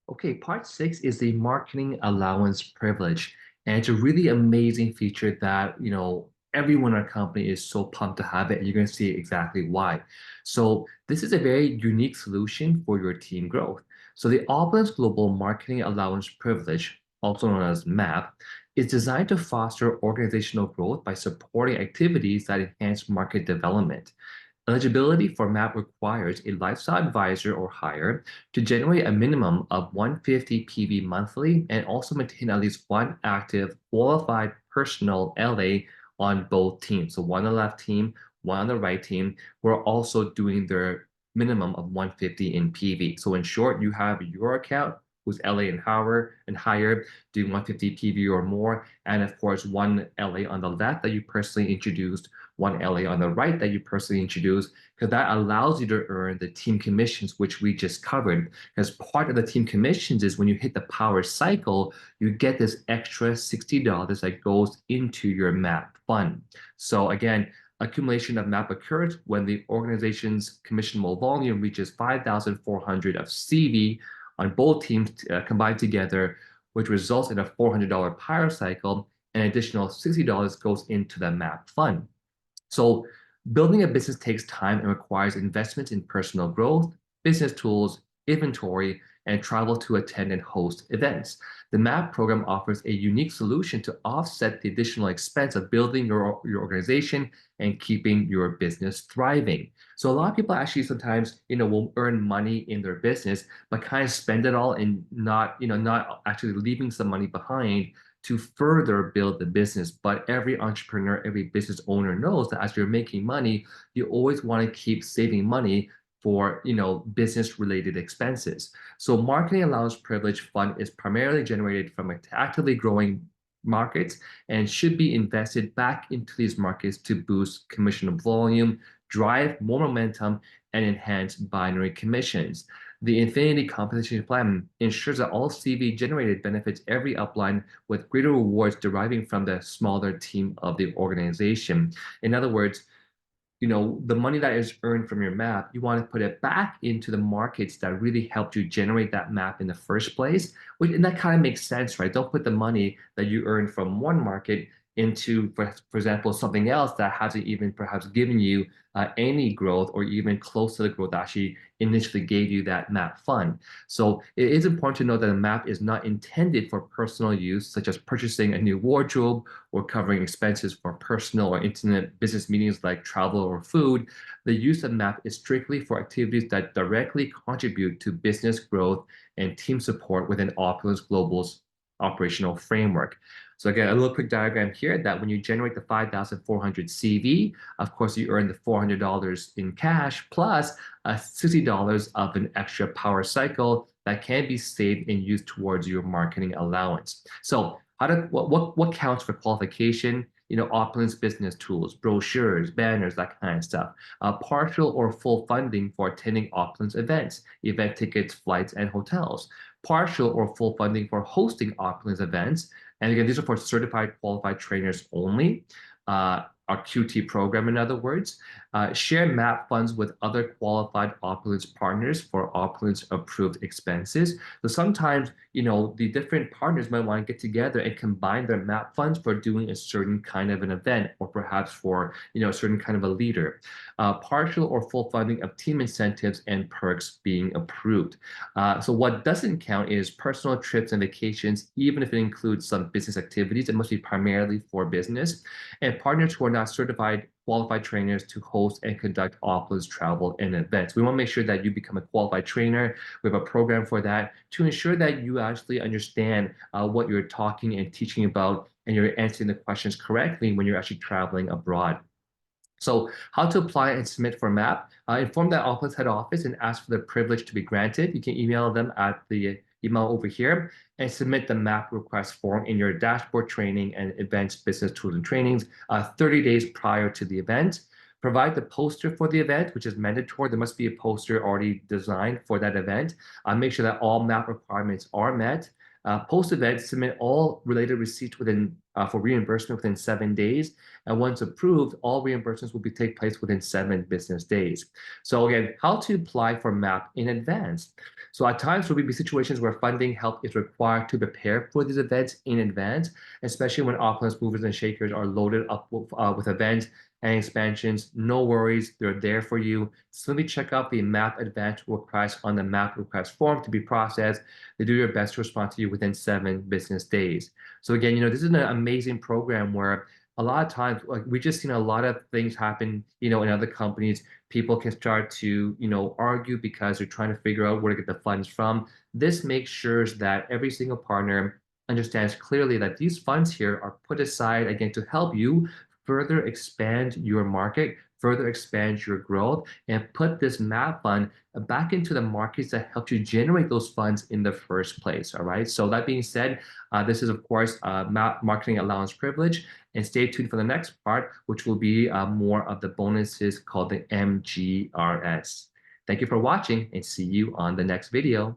Okay, part six is the marketing allowance privilege. And it's a really amazing feature that, everyone in our company is so pumped to have it. And you're going to see exactly why. So this is a very unique solution for your team growth. So the Opulence Global Marketing Allowance Privilege, also known as MAP, is designed to foster organizational growth by supporting activities that enhance market development. Eligibility for MAP requires a lifestyle advisor or higher to generate a minimum of 150 PV monthly and also maintain at least one active qualified personal LA on both teams. So one on the left team, one on the right team, who are also doing their minimum of 150 in PV. So in short, you have your account who's LA and higher, doing 150 PV or more, and of course one LA on the left that you personally introduced, one LA on the right that you personally introduced, because that allows you to earn the team commissions, which we just covered. Because part of the team commissions is when you hit the power cycle, you get this extra $60 that goes into your MAP fund. So again, accumulation of MAP occurs when the organization's commissionable volume reaches 5,400 of CV on both teams combined together, which results in a $400 power cycle. An additional $60 goes into the MAP fund. So building a business takes time and requires investments in personal growth, business tools, inventory, and travel to attend and host events. The MAP program offers a unique solution to offset the additional expense of building your organization and keeping your business thriving. So a lot of people actually sometimes, will earn money in their business, but kind of spend it all and not actually leaving some money behind to further build the business. But every entrepreneur, every business owner knows that as you're making money, you always want to keep saving money for business related expenses. So marketing allowance privilege fund is primarily generated from actively growing markets and should be invested back into these markets to boost commission volume, drive more momentum, and enhance binary commissions. The Infinity Compensation Plan ensures that all CV generated benefits every upline with greater rewards deriving from the smaller team of the organization. In other words, the money that is earned from your map, you want to put it back into the markets that really helped you generate that map in the first place. And that kind of makes sense, right? Don't put the money that you earn from one market into, for example, something else that hasn't even perhaps given you any growth or even close to the growth that actually initially gave you that map fund. So it is important to know that a map is not intended for personal use, such as purchasing a new wardrobe or covering expenses for personal or intimate business meetings like travel or food. The use of MAP is strictly for activities that directly contribute to business growth and team support within Opulence Global's operational framework. So again, a little quick diagram here that when you generate the 5,400 CV, of course, you earn the $400 in cash plus $60 of an extra power cycle that can be saved and used towards your marketing allowance. So what counts for qualification? Opulence business tools, brochures, banners, that kind of stuff. Partial or full funding for attending Opulence events, event tickets, flights, and hotels. Partial or full funding for hosting Opulence events. And again, these are for certified qualified trainers only. Our QT program, in other words, share MAP funds with other qualified Opulence partners for Opulence approved expenses. So sometimes, the different partners might want to get together and combine their MAP funds for doing a certain kind of an event or perhaps for, a certain kind of a leader. Partial or full funding of team incentives and perks being approved. So what doesn't count is personal trips and vacations, even if it includes some business activities. It must be primarily for business. And partners who are not certified qualified trainers to host and conduct Opulence travel and events. We want to make sure that you become a qualified trainer. We have a program for that to ensure that you actually understand what you're talking and teaching about and you're answering the questions correctly when you're actually traveling abroad. So how to apply and submit for MAP? Inform that Opulence head office and ask for the privilege to be granted. You can email them at the email over here and submit the MAP request form in your dashboard training and events business tools and trainings 30 days prior to the event. Provide the poster for the event, which is mandatory. There must be a poster already designed for that event. Make sure that all MAP requirements are met. Post-event, submit all related receipts within for reimbursement within 7 days. And once approved, all reimbursements will take place within 7 business days. So again, how to apply for MAP in advance. So at times there will be situations where funding help is required to prepare for these events in advance, especially when Opulence movers and shakers are loaded up with events and expansions. No worries, they're there for you. Simply check out the MAP advance request on the MAP request form to be processed. They do their best to respond to you within 7 business days. So again, this is an amazing program where a lot of times, like we just seen a lot of things happen, in other companies. People can start to, argue because they're trying to figure out where to get the funds from. This makes sure that every single partner understands clearly that these funds here are put aside again to help you further expand your market, further expand your growth, and put this MAP fund back into the markets that helped you generate those funds in the first place. All right. So that being said, this is of course MAP marketing allowance privilege, and stay tuned for the next part, which will be more of the bonuses called the MGRS. Thank you for watching, and see you on the next video.